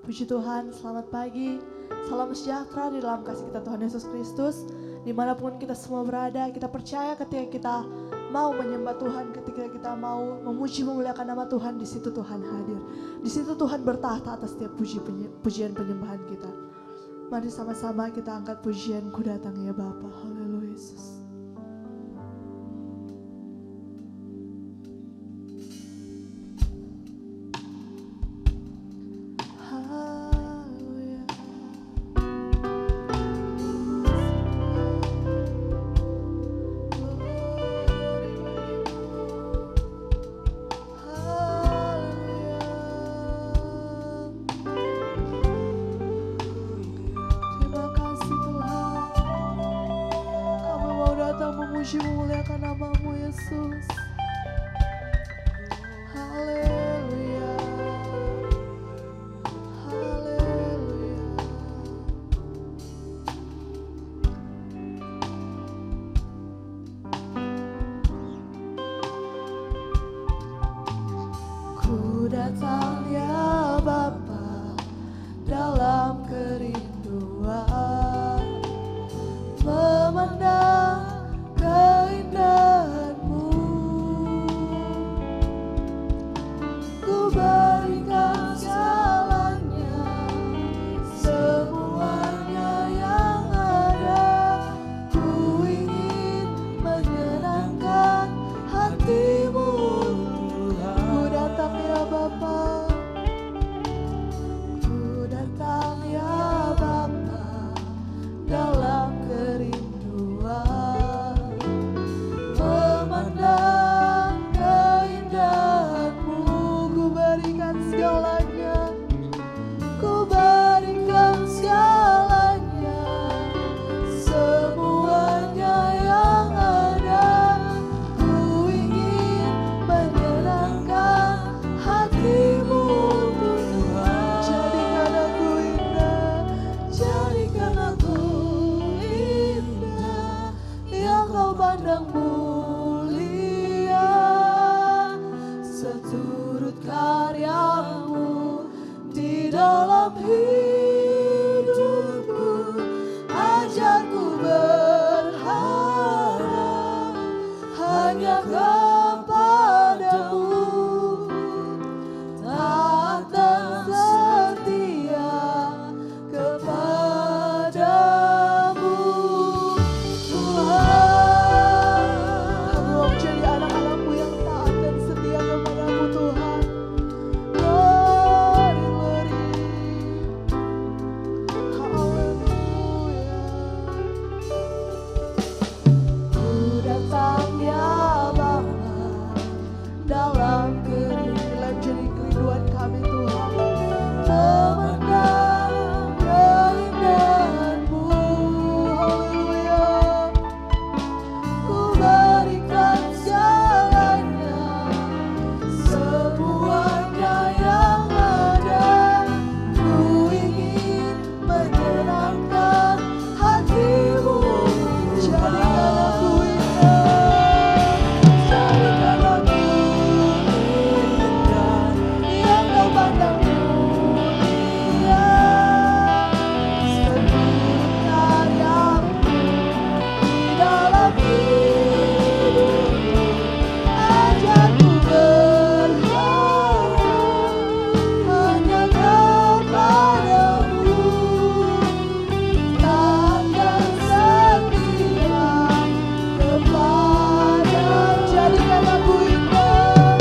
Puji Tuhan, selamat pagi, salam sejahtera di dalam kasih kita Tuhan Yesus Kristus. Dimanapun kita semua berada, kita percaya ketika kita mau menyembah Tuhan, ketika kita mau memuji memuliakan nama Tuhan, di situ Tuhan hadir. Di situ Tuhan bertahta atas setiap pujian penyembahan kita. Mari sama-sama kita angkat pujian Ku Datang ya Bapa. Haleluya Yesus. Memuji memuliakan nama-Mu Yesus. Haleluya. Haleluya. Ku datang ya Bapa dalam kerinduan, memandang keindahan-Mu. Ku berikan segalanya, semuanya yang ada. Ku ingin menyenangkan hati-Mu Tuhan. Ku datang ya Bapa, ku datang ya Bapa dalam kerinduan, memandang keindahan-Mu. Ku berikan segalanya, ku berikan segalanya, semuanya yang ada. Ku ingin menyenangkan hati-Mu Tuhan. Jadikan aku indah, jadikan aku indah, yang Kau pandang mulia, seturut karya-Mu di dalam hidupku. Ajarku berharap hanya kepada-Mu, taat dan setia kepada-Mu Tuhan. Kami mau menjadi anak-anak-Mu yang taat dan setia kepada-Mu Tuhan. Glory, glory. Haleluya. Ku datang ya Bapa dalam kerinduan, jadi kerinduan kami Tuhan, memandang keindahan-Mu. Haleluya. Ku berikan segalanya, semuanya yang ada. Ku ingin menyenangkan hati-Mu. Jadikan aku indah, jadikan aku indah, yang Kau pandang mulia, seturut karya-Mu di dalam hidupku. Ajarku berharap hanya kepada-Mu, taat dan setia kepada. Jadikan aku indah,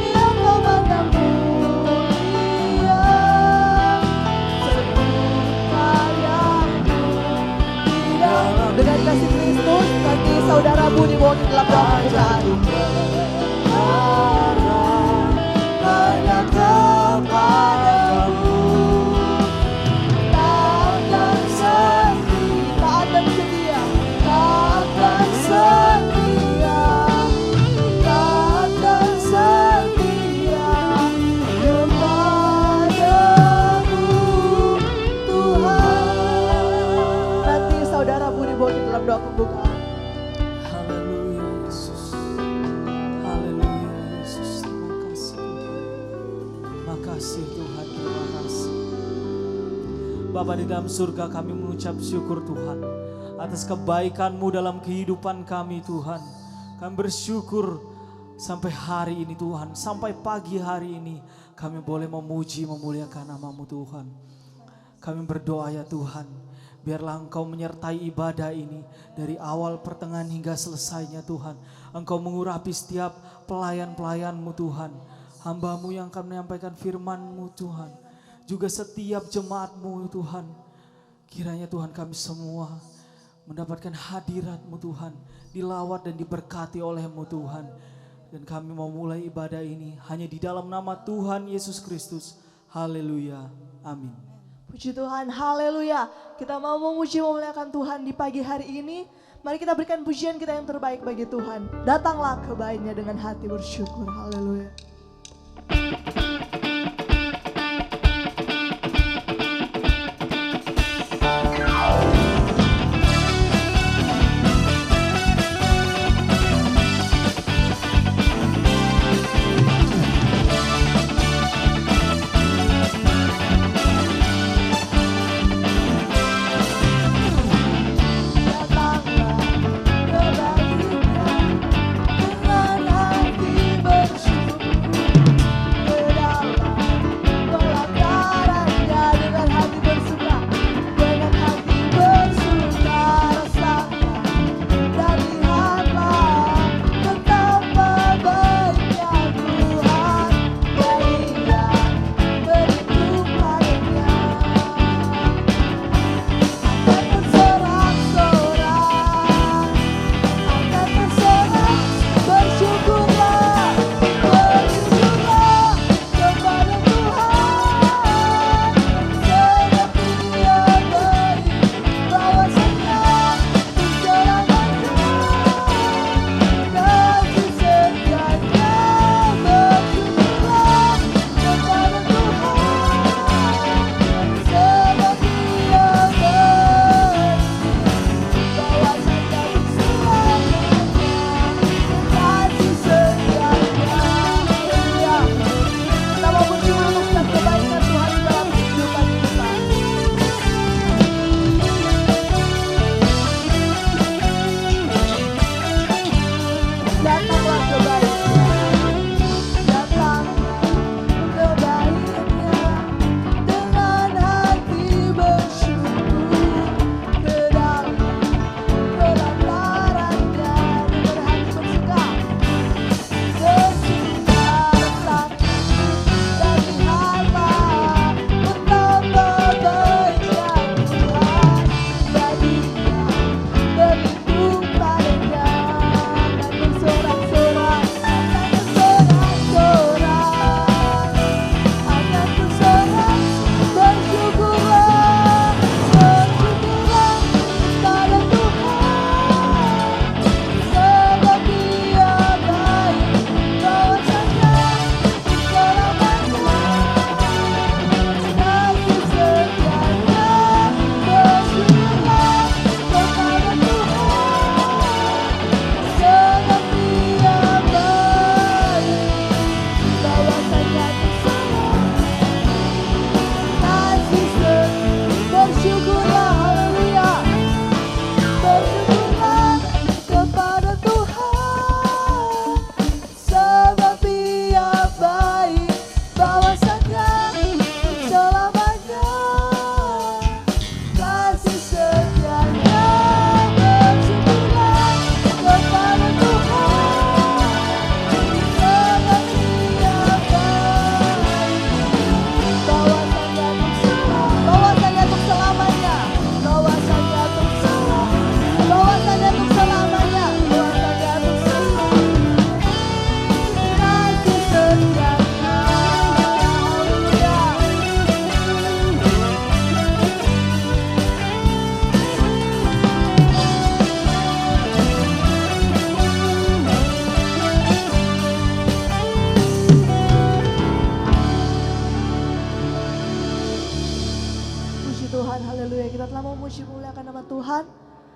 yang Kau pandang mulia, seturut karya-Mu di dalam. Dengan kasih Kristus, bagi saudaramu di bawah di dalam doa pembukaan. Hanya kepada-Mu, taat dan setia, taat dan setia, taat dan setia, taat dan setia kepada-Mu Tuhan. Nanti saudaramu di bawah di dalam doa pembukaan. Haleluya Yesus. Bapa di dalam surga, kami mengucap syukur Tuhan atas kebaikan-Mu dalam kehidupan kami Tuhan. Kami bersyukur sampai hari ini Tuhan, sampai pagi hari ini kami boleh memuji memuliakan nama-Mu Tuhan. Kami berdoa ya Tuhan, biarlah Engkau menyertai ibadah ini dari awal pertengahan hingga selesainya Tuhan. Engkau mengurapi setiap pelayan-pelayan-Mu Tuhan, hamba-Mu yang akan menyampaikan firman-Mu Tuhan, juga setiap jemaat-Mu Tuhan. Kiranya Tuhan kami semua mendapatkan hadirat-Mu Tuhan, dilawat dan diberkati oleh-Mu Tuhan. Dan kami mau mulai ibadah ini hanya di dalam nama Tuhan Yesus Kristus. Haleluya, amin. Puji Tuhan, haleluya. Kita mau memuji memuliakan Tuhan di pagi hari ini. Mari kita berikan pujian kita yang terbaik bagi Tuhan. Datanglah ke baitnya dengan hati bersyukur, haleluya.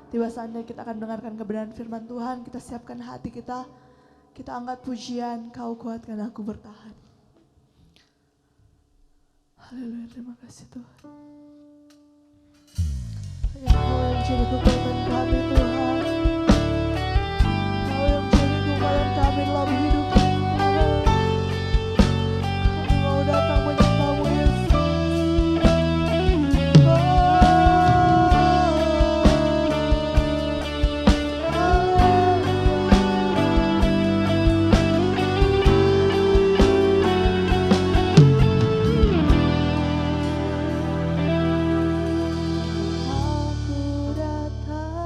Tiba saatnya kita akan mendengarkan kebenaran firman Tuhan. Kita siapkan hati kita. Kita angkat pujian, Kau kuatkan aku bertahan. Haleluya, terima kasih Tuhan. Engkau yang jadi kekuatan kami Tuhan. Engkau yang jadi kekuatan kami dalam hidup kami Tuhan. Kami mau datang menyembah-Mu Yesus. Aku datang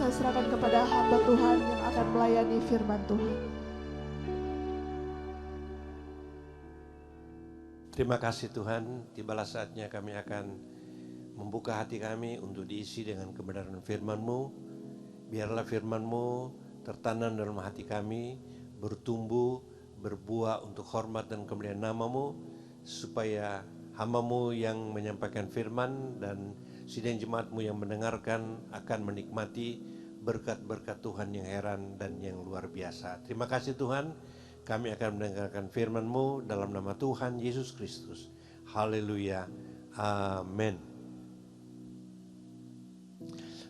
saya serahkan kepada hamba Tuhan yang akan melayani firman Tuhan. Terima kasih Tuhan, tibalah saatnya kami akan membuka hati kami untuk diisi dengan kebenaran firman-Mu. Biarlah firman-Mu tertanam dalam hati kami, bertumbuh, berbuah untuk hormat dan kemuliaan nama-Mu, supaya hamba-Mu yang menyampaikan firman dan sidang jemaat-Mu yang mendengarkan akan menikmati berkat-berkat Tuhan yang heran dan yang luar biasa. Terima kasih Tuhan, kami akan mendengarkan firman-Mu dalam nama Tuhan Yesus Kristus. Haleluya, amin.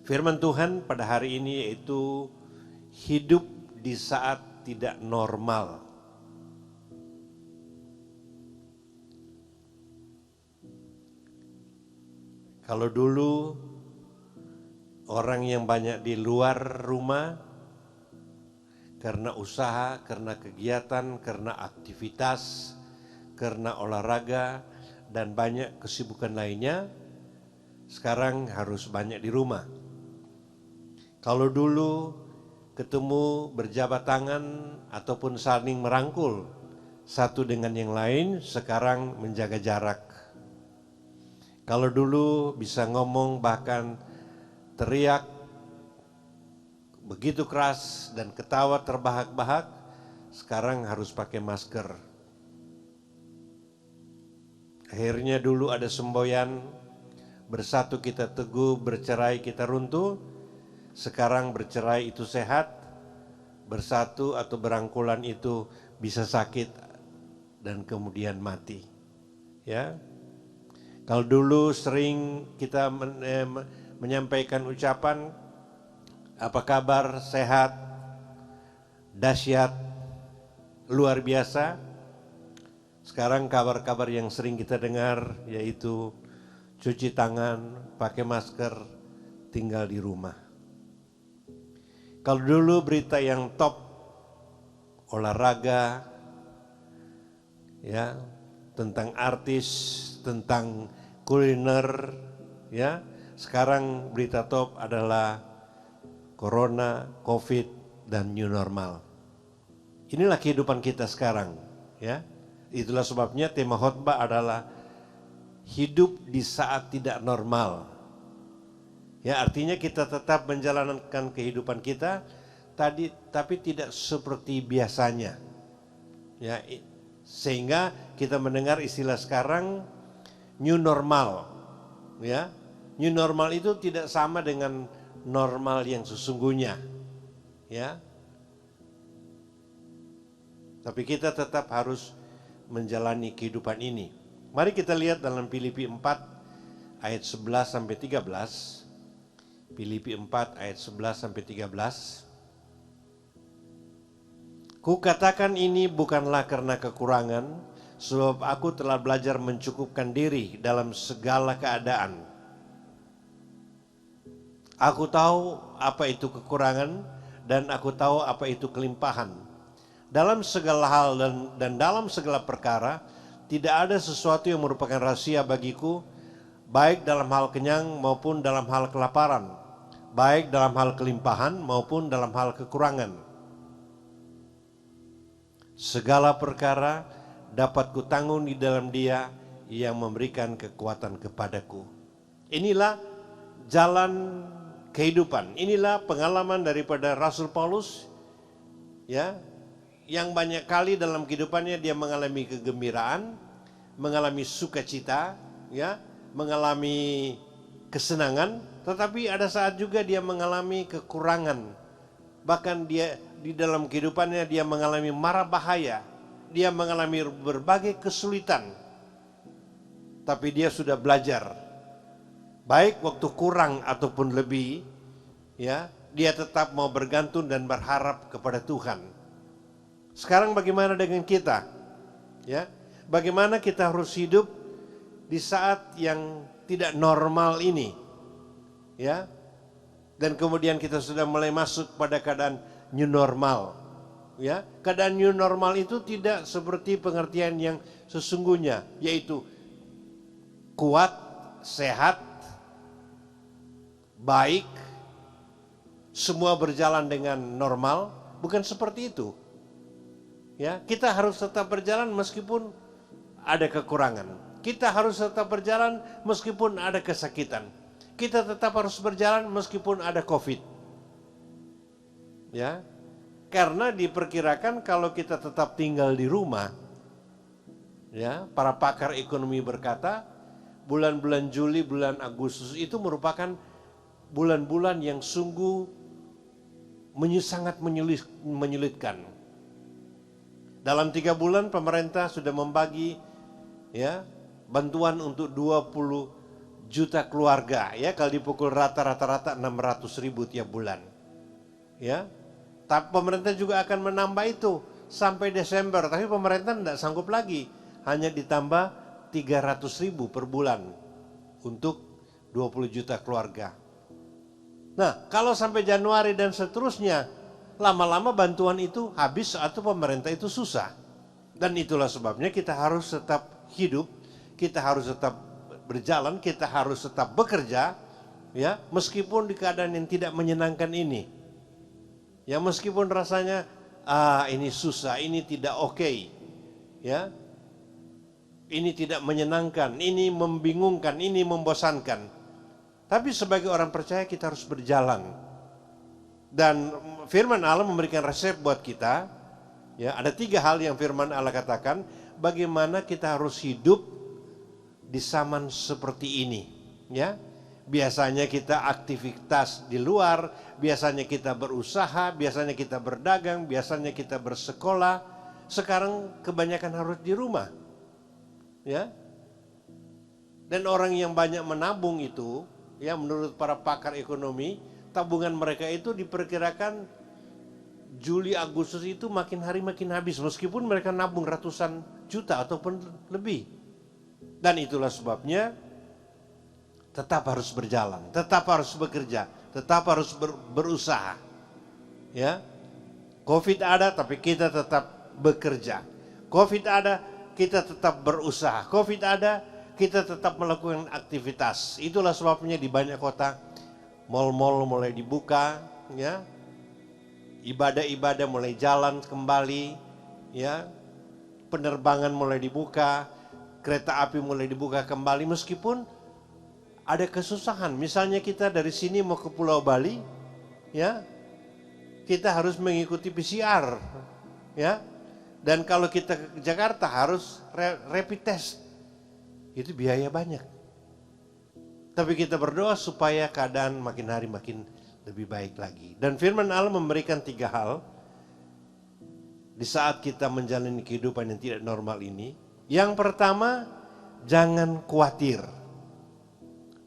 Firman Tuhan pada hari ini yaitu hidup di saat tidak normal. Kalau dulu orang yang banyak di luar rumah karena usaha, karena kegiatan, karena aktivitas, karena olahraga dan banyak kesibukan lainnya, sekarang harus banyak di rumah. Kalau dulu ketemu berjabat tangan ataupun saling merangkul satu dengan yang lain, sekarang menjaga jarak. Kalau dulu bisa ngomong bahkan teriak begitu keras dan ketawa terbahak-bahak, sekarang harus pakai masker. Akhirnya dulu ada semboyan, bersatu kita teguh, bercerai kita runtuh. Sekarang bercerai itu sehat, bersatu atau berangkulan itu bisa sakit dan kemudian mati. Ya. Kalau dulu sering kita menyampaikan ucapan, apa kabar, sehat, dahsyat, luar biasa. Sekarang kabar-kabar yang sering kita dengar yaitu cuci tangan, pakai masker, tinggal di rumah. Kalau dulu berita yang top, olahraga, ya, tentang artis, tentang kuliner, ya. Sekarang berita top adalah corona, covid, dan new normal. Inilah kehidupan kita sekarang, ya. Itulah sebabnya tema khotbah adalah hidup di saat tidak normal. Ya, artinya kita tetap menjalankan kehidupan kita tapi tidak seperti biasanya. Ya, sehingga kita mendengar istilah sekarang new normal. Ya, new normal itu tidak sama dengan normal yang sesungguhnya. Ya. Tapi kita tetap harus menjalani kehidupan ini. Mari kita lihat dalam Filipi 4 ayat 11 sampai 13. Filipi 4 ayat 11 sampai 13. Kukatakan ini bukanlah karena kekurangan, sebab aku telah belajar mencukupkan diri dalam segala keadaan. Aku tahu apa itu kekurangan dan aku tahu apa itu kelimpahan. Dalam segala hal dan dalam segala perkara, tidak ada sesuatu yang merupakan rahasia bagiku, baik dalam hal kenyang maupun dalam hal kelaparan, baik dalam hal kelimpahan maupun dalam hal kekurangan. Segala perkara dapat kutanggung di dalam Dia yang memberikan kekuatan kepadaku. Inilah jalan kehidupan. Inilah pengalaman daripada Rasul Paulus, ya, yang banyak kali dalam kehidupannya dia mengalami kegembiraan, mengalami sukacita, ya, mengalami kesenangan, tetapi ada saat juga dia mengalami kekurangan. Bahkan dia di dalam kehidupannya dia mengalami mara bahaya, dia mengalami berbagai kesulitan. Tapi dia sudah belajar, baik waktu kurang ataupun lebih, ya, dia tetap mau bergantung dan berharap kepada Tuhan. Sekarang bagaimana dengan kita? Ya, bagaimana kita harus hidup di saat yang tidak normal ini? Ya. Dan kemudian kita sudah mulai masuk pada keadaan new normal. Ya, keadaan new normal itu tidak seperti pengertian yang sesungguhnya, yaitu kuat, sehat, baik, semua berjalan dengan normal, bukan seperti itu. Ya, kita harus tetap berjalan meskipun ada kekurangan. Kita harus tetap berjalan meskipun ada kesakitan. Kita tetap harus berjalan meskipun ada COVID. Ya. Karena diperkirakan kalau kita tetap tinggal di rumah, ya, para pakar ekonomi berkata, bulan-bulan Juli, bulan Agustus itu merupakan bulan-bulan yang sungguh sangat menyulitkan. Dalam 3 bulan pemerintah sudah membagi, ya, bantuan untuk 20 juta keluarga, ya, kalau dipukul rata-rata 600.000 tiap bulan. Ya. Tapi pemerintah juga akan menambah itu sampai Desember, tapi pemerintah tidak sanggup lagi, hanya ditambah 300.000 per bulan untuk 20 juta keluarga. Nah, kalau sampai Januari dan seterusnya, lama-lama bantuan itu habis atau pemerintah itu susah. Dan itulah sebabnya kita harus tetap hidup, kita harus tetap berjalan, kita harus tetap bekerja, ya, meskipun di keadaan yang tidak menyenangkan ini. Ya, meskipun rasanya ini susah, ini tidak oke, ya, ini tidak menyenangkan, ini membingungkan, ini membosankan. Tapi sebagai orang percaya kita harus berjalan. Dan firman Allah memberikan resep buat kita. Ya, ada 3 hal yang firman Allah katakan bagaimana kita harus hidup di zaman seperti ini. Ya, biasanya kita aktivitas di luar, biasanya kita berusaha, biasanya kita berdagang, biasanya kita bersekolah. Sekarang kebanyakan harus di rumah. Ya. Dan orang yang banyak menabung itu, ya, menurut para pakar ekonomi, tabungan mereka itu diperkirakan Juli Agustus itu makin hari makin habis, meskipun mereka nabung ratusan juta ataupun lebih. Dan itulah sebabnya tetap harus berjalan, tetap harus bekerja, tetap harus berusaha. Ya. Covid ada tapi kita tetap bekerja. Covid ada, kita tetap berusaha. Covid ada, kita tetap melakukan aktivitas. Itulah sebabnya di banyak kota mal-mal mulai dibuka, ya. Ibadah-ibadah mulai jalan kembali, ya. Penerbangan mulai dibuka, kereta api mulai dibuka kembali meskipun ada kesusahan. Misalnya kita dari sini mau ke Pulau Bali, ya. Kita harus mengikuti PCR, ya. Dan kalau kita ke Jakarta harus rapid test. Itu biaya banyak. Tapi kita berdoa supaya keadaan makin hari makin lebih baik lagi. Dan firman Allah memberikan 3 hal di saat kita menjalani kehidupan yang tidak normal ini. Yang pertama, jangan khawatir.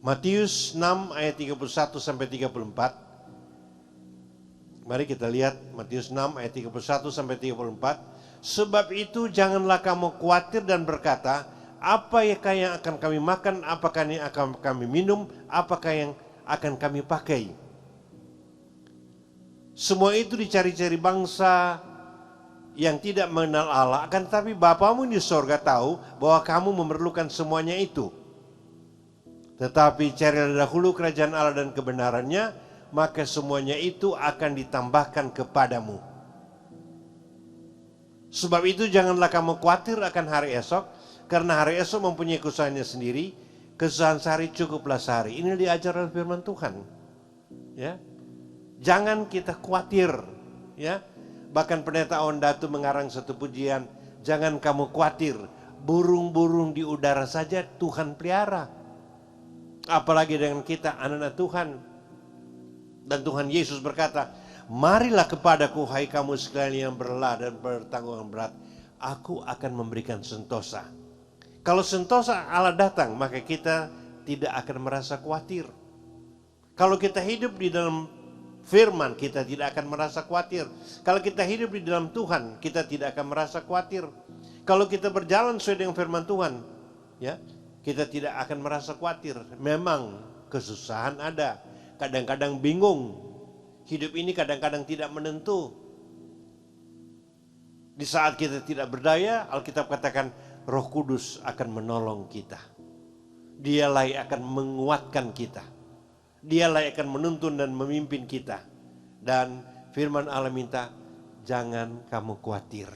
Matius 6 ayat 31 sampai 34. Mari kita lihat Matius 6 ayat 31 sampai 34. Sebab itu janganlah kamu khawatir dan berkata, apakah yang akan kami makan, apakah yang akan kami minum, apakah yang akan kami pakai. Semua itu dicari-cari bangsa yang tidak mengenal Allah. Akan tetapi Bapamu di sorga tahu bahwa kamu memerlukan semuanya itu. Tetapi carilah dahulu kerajaan Allah dan kebenarannya, maka semuanya itu akan ditambahkan kepadamu. Sebab itu janganlah kamu khawatir akan hari esok, karena hari esok mempunyai kesusahannya sendiri. Kesusahan sehari cukuplah sehari. Ini diajar oleh firman Tuhan. Ya, jangan kita khawatir. Ya, bahkan pendeta Ondatu mengarang satu pujian, jangan kamu khawatir, burung-burung di udara saja Tuhan pelihara. Apalagi dengan kita anak-anak Tuhan. Dan Tuhan Yesus berkata, marilah kepadaku hai kamu sekalian yang berlelah dan bertanggungan berat, aku akan memberikan sentosa. Kalau sentosa Allah datang, maka kita tidak akan merasa khawatir. Kalau kita hidup di dalam firman, kita tidak akan merasa khawatir. Kalau kita hidup di dalam Tuhan, kita tidak akan merasa khawatir. Kalau kita berjalan sesuai dengan firman Tuhan, ya, kita tidak akan merasa khawatir. Memang kesusahan ada, kadang-kadang bingung. Hidup ini kadang-kadang tidak menentu. Di saat kita tidak berdaya, Alkitab katakan Roh Kudus akan menolong kita. Dialah yang akan menguatkan kita. Dialah yang akan menuntun dan memimpin kita. Dan firman Allah minta, jangan kamu khawatir,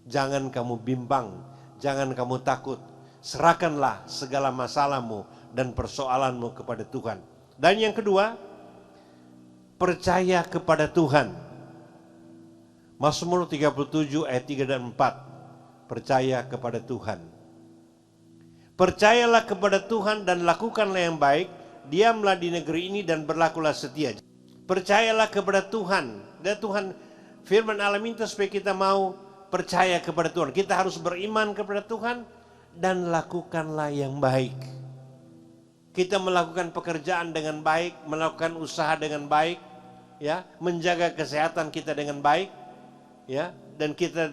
jangan kamu bimbang, jangan kamu takut. Serahkanlah segala masalahmu dan persoalanmu kepada Tuhan. Dan yang kedua, percaya kepada Tuhan. Mazmur 37 ayat 3 dan 4. Percaya kepada Tuhan. Percayalah kepada Tuhan dan lakukanlah yang baik. Diamlah di negeri ini dan berlakulah setia. Percayalah kepada Tuhan. Dan Tuhan, firman Allah minta supaya kita mau percaya kepada Tuhan. Kita harus beriman kepada Tuhan dan lakukanlah yang baik. Kita melakukan pekerjaan dengan baik, melakukan usaha dengan baik, ya, menjaga kesehatan kita dengan baik, ya, dan kita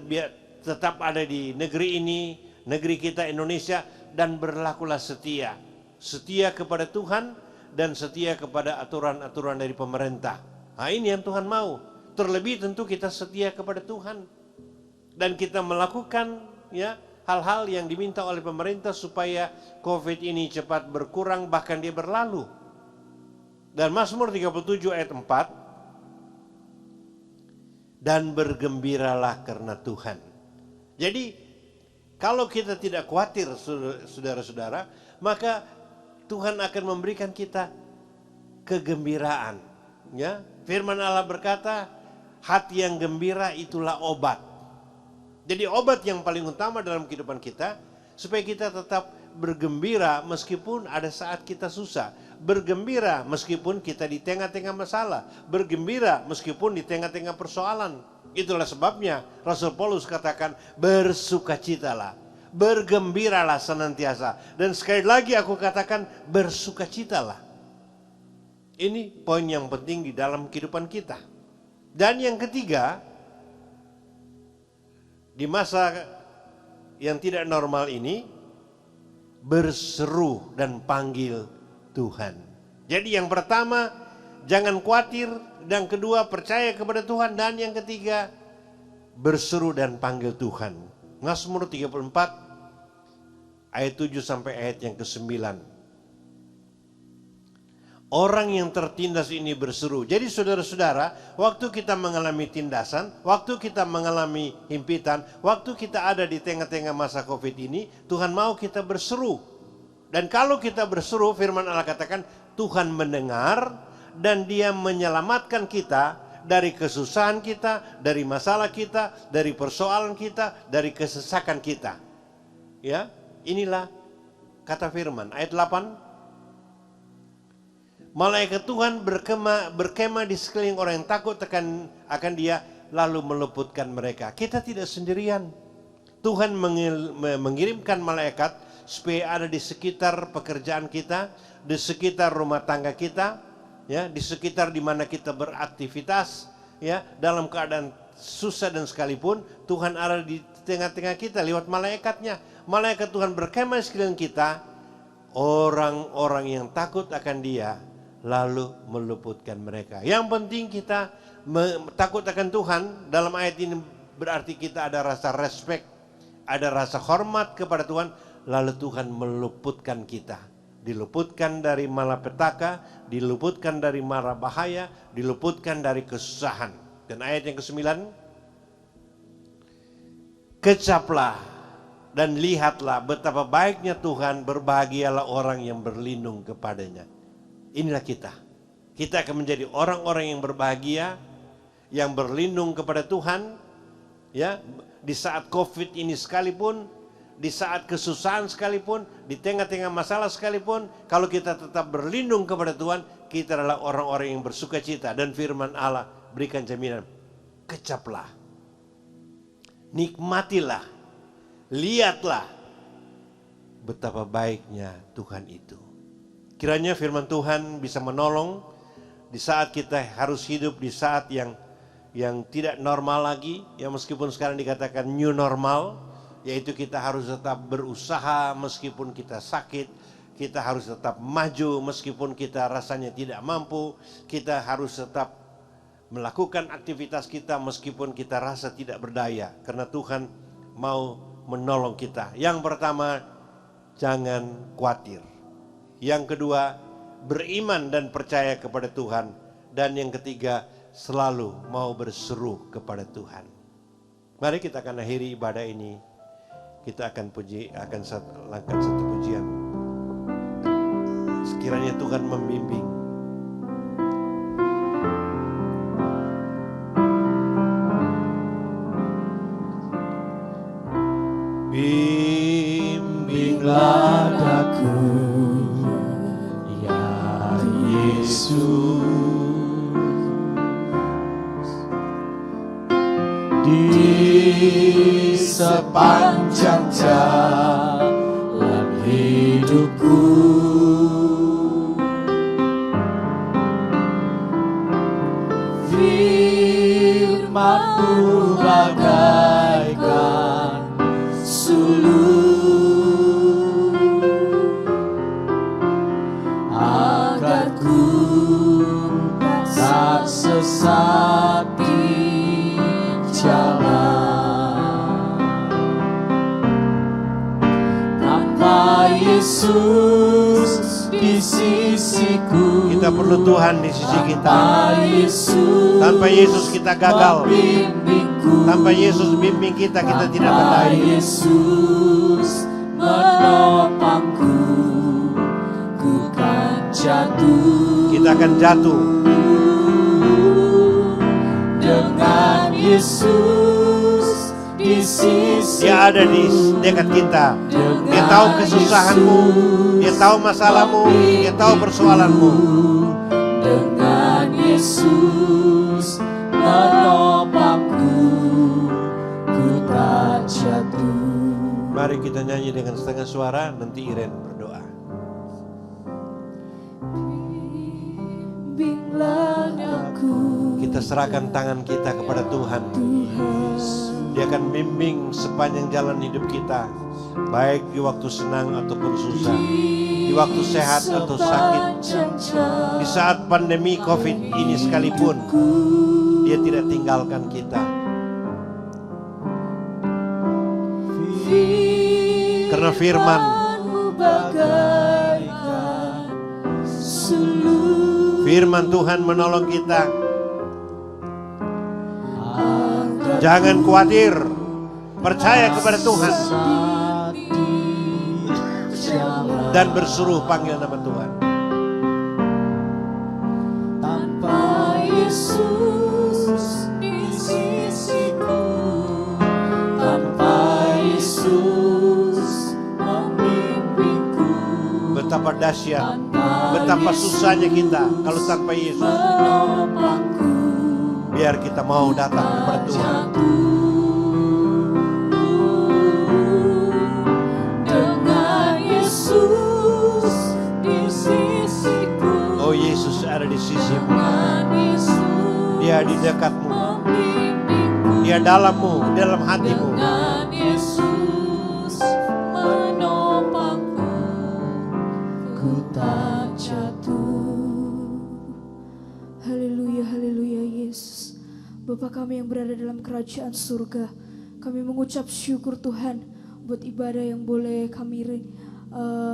tetap ada di negeri ini, negeri kita Indonesia, dan berlakulah setia. Setia kepada Tuhan dan setia kepada aturan-aturan dari pemerintah. Nah, ini yang Tuhan mau. Terlebih tentu kita setia kepada Tuhan dan kita melakukan, ya, hal-hal yang diminta oleh pemerintah supaya COVID ini cepat berkurang, bahkan dia berlalu. Dan Mazmur 37 ayat 4, dan bergembiralah karena Tuhan. Jadi kalau kita tidak khawatir, saudara-saudara, maka Tuhan akan memberikan kita kegembiraan. Ya, firman Allah berkata, hati yang gembira itulah obat. Jadi obat yang paling utama dalam kehidupan kita, supaya kita tetap bergembira meskipun ada saat kita susah. Bergembira meskipun kita di tengah-tengah masalah. Bergembira meskipun di tengah-tengah persoalan. Itulah sebabnya Rasul Paulus katakan, bersukacitalah. Bergembiralah senantiasa. Dan sekali lagi aku katakan, bersukacitalah. Ini poin yang penting di dalam kehidupan kita. Dan yang ketiga, di masa yang tidak normal ini, berseru dan panggil Tuhan. Jadi yang pertama, jangan khawatir. Dan kedua, percaya kepada Tuhan. Dan yang ketiga, berseru dan panggil Tuhan. Mazmur 34 ayat 7 sampai ayat yang ke-9. Orang yang tertindas ini berseru. Jadi saudara-saudara, waktu kita mengalami tindasan, waktu kita mengalami himpitan, waktu kita ada di tengah-tengah masa COVID ini, Tuhan mau kita berseru. Dan kalau kita berseru, firman Allah katakan, Tuhan mendengar dan Dia menyelamatkan kita dari kesusahan kita, dari masalah kita, dari persoalan kita, dari kesesakan kita. Ya, inilah kata firman ayat 8. Malaikat Tuhan berkemah di sekeliling orang yang takut akan Dia, lalu meluputkan mereka. Kita tidak sendirian. Tuhan mengirimkan malaikat supaya ada di sekitar pekerjaan kita, di sekitar rumah tangga kita, ya, di sekitar di mana kita beraktivitas, ya, dalam keadaan susah dan sekalipun Tuhan ada di tengah-tengah kita lewat malaikatnya. Malaikat Tuhan berkemah di sekeliling kita, orang-orang yang takut akan Dia, lalu meluputkan mereka. Yang penting kita takut akan Tuhan. Dalam ayat ini berarti kita ada rasa respect, ada rasa hormat kepada Tuhan. Lalu Tuhan meluputkan kita. Diluputkan dari malapetaka, diluputkan dari mara bahaya, diluputkan dari kesusahan. Dan ayat yang ke-9, kecaplah dan lihatlah betapa baiknya Tuhan, berbahagialah orang yang berlindung kepadanya. Inilah kita. Kita akan menjadi orang-orang yang berbahagia, yang berlindung kepada Tuhan, ya, di saat COVID ini sekalipun, di saat kesusahan sekalipun, di tengah-tengah masalah sekalipun, kalau kita tetap berlindung kepada Tuhan, kita adalah orang-orang yang bersukacita. Dan firman Allah berikan jaminan, kecaplah, nikmatilah, lihatlah betapa baiknya Tuhan itu. Kiranya firman Tuhan bisa menolong di saat kita harus hidup di saat yang tidak normal lagi, ya, meskipun sekarang dikatakan new normal, yaitu kita harus tetap berusaha meskipun kita sakit, kita harus tetap maju meskipun kita rasanya tidak mampu, kita harus tetap melakukan aktivitas kita meskipun kita rasa tidak berdaya, karena Tuhan mau menolong kita. Yang pertama, jangan khawatir. Yang kedua, beriman dan percaya kepada Tuhan. Dan yang ketiga, selalu mau berseru kepada Tuhan. Mari kita akan akhiri ibadah ini. Kita akan langkah satu pujian. Sekiranya Tuhan membimbing. Bimbinglah daku, ya Yesus, di sepanjang jalan hidupku. Firman-Mu bagaikan suluh, agar ku tak sesat di jalan. Tanpa Yesus di sisiku, Kita perlu Tuhan di sisi kita. tanpa Yesus, Tanpa Yesus kita gagal. membimbingku, Tanpa Yesus bimbing kita, kita tidak tanpa berdaya. Yesus menopangku, ku kan jatuh. Kita akan jatuh. Dengan Yesus di sisi, Dia ada di dekat kita. Dia tahu kesusahanmu, Dia tahu masalahmu, Dia tahu persoalanmu. dengan Yesus menopangku, ku tak jatuh. Mari kita nyanyi dengan setengah suara, nanti Iren berdoa. Bimbinglah aku, Kita serahkan tangan kita kepada Tuhan. Dia akan bimbing sepanjang jalan hidup kita, baik di waktu senang ataupun susah, di waktu sehat atau sakit, di saat pandemi COVID ini sekalipun. Dia tidak tinggalkan kita. Karena firman, Bagaikan suluh, firman Tuhan menolong kita. Jangan khawatir, percaya kepada Tuhan dan bersuruh panggil nama Tuhan. tanpa Yesus di sisiku, tanpa Yesus membimbingku, Betapa dahsyat, betapa susahnya kita kalau tanpa Yesus. menopangku, Biar kita mau datang kepada Tuhan. dengan Yesus di sisiku, Oh, Yesus ada di sisimu. dengan Yesus Dia di dekatmu. membimbingku, Dia dalammu, dalam hatimu. dengan Yesus menopangku, ku tak jatuh. haleluya, haleluya Yesus. Bapa kami yang berada dalam kerajaan surga, kami mengucap syukur Tuhan buat ibadah yang boleh kami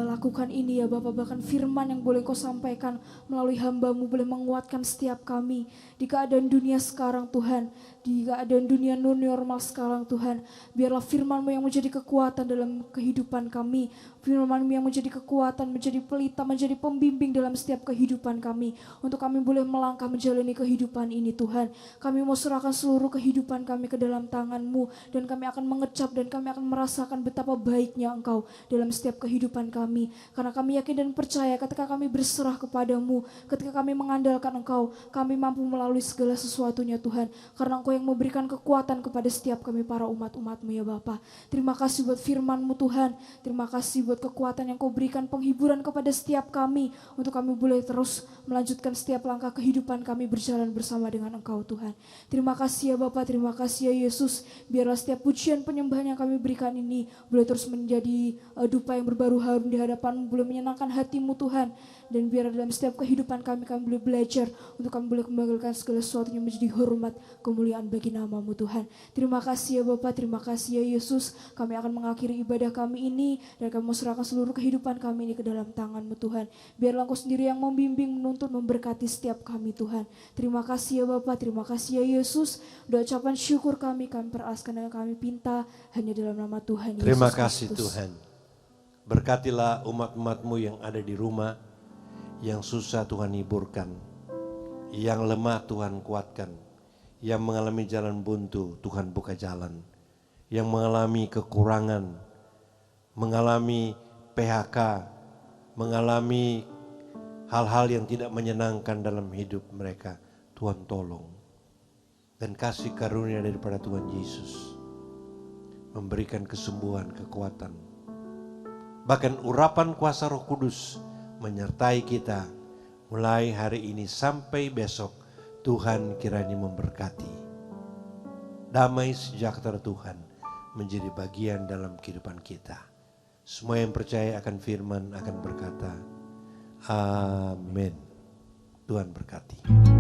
lakukan ini ya Bapak. Bahkan firman yang boleh Kau sampaikan melalui hamba-Mu boleh menguatkan setiap kami di keadaan dunia sekarang Tuhan, di keadaan dunia non normal sekarang Tuhan. Biarlah firman-Mu yang menjadi kekuatan dalam kehidupan kami, firman-Mu yang menjadi kekuatan, menjadi pelita, menjadi pembimbing dalam setiap kehidupan kami, untuk kami boleh melangkah menjalani kehidupan ini Tuhan. Kami mau serahkan seluruh kehidupan kami ke dalam tangan-Mu, dan kami akan mengecap dan kami akan merasakan betapa baiknya Engkau dalam setiap kehidupan kami. Karena kami yakin dan percaya ketika kami berserah kepadamu, ketika kami mengandalkan Engkau, kami mampu melalui segala sesuatunya Tuhan. Karena Engkau yang memberikan kekuatan kepada setiap kami para umat-umat-Mu ya Bapa. Terima kasih buat firman-Mu Tuhan. Terima kasih buat kekuatan yang Kau berikan, penghiburan kepada setiap kami, untuk kami boleh terus melanjutkan setiap langkah kehidupan kami berjalan bersama dengan Engkau Tuhan. Terima kasih ya Bapa, terima kasih ya Yesus. Biarlah setiap pujian penyembahan yang kami berikan ini boleh terus menjadi dupa yang berbaru harum di hadapan-Mu, boleh menyenangkan hati-Mu Tuhan. Dan biar dalam setiap kehidupan kami boleh belajar untuk kami boleh kembalikan segala sesuatunya menjadi hormat kemuliaan bagi nama-Mu Tuhan. Terima kasih ya Bapa, terima kasih ya Yesus. Kami akan mengakhiri ibadah kami ini dan kami mau serahkan seluruh kehidupan kami ini ke dalam tangan-Mu Tuhan. Biarlah Engkau sendiri yang membimbing, menuntun, memberkati setiap kami Tuhan. Terima kasih ya Bapa, terima kasih ya Yesus. Doa ucapan syukur kami peraskan dan kami pinta hanya dalam nama Tuhan Yesus Terima kasih Kristus. Tuhan. Berkatilah umat-umat-Mu yang ada di rumah, yang susah Tuhan hiburkan, yang lemah Tuhan kuatkan, yang mengalami jalan buntu Tuhan buka jalan, yang mengalami kekurangan, mengalami PHK, mengalami hal-hal yang tidak menyenangkan dalam hidup mereka, Tuhan tolong. Dan kasih karunia daripada Tuhan Yesus memberikan kesembuhan, kekuatan. Bahkan urapan kuasa Roh Kudus menyertai kita mulai hari ini sampai besok. Tuhan kiranya memberkati. Damai sejahtera Tuhan menjadi bagian dalam kehidupan kita. Semua yang percaya akan firman akan berkata, amin. Tuhan berkati.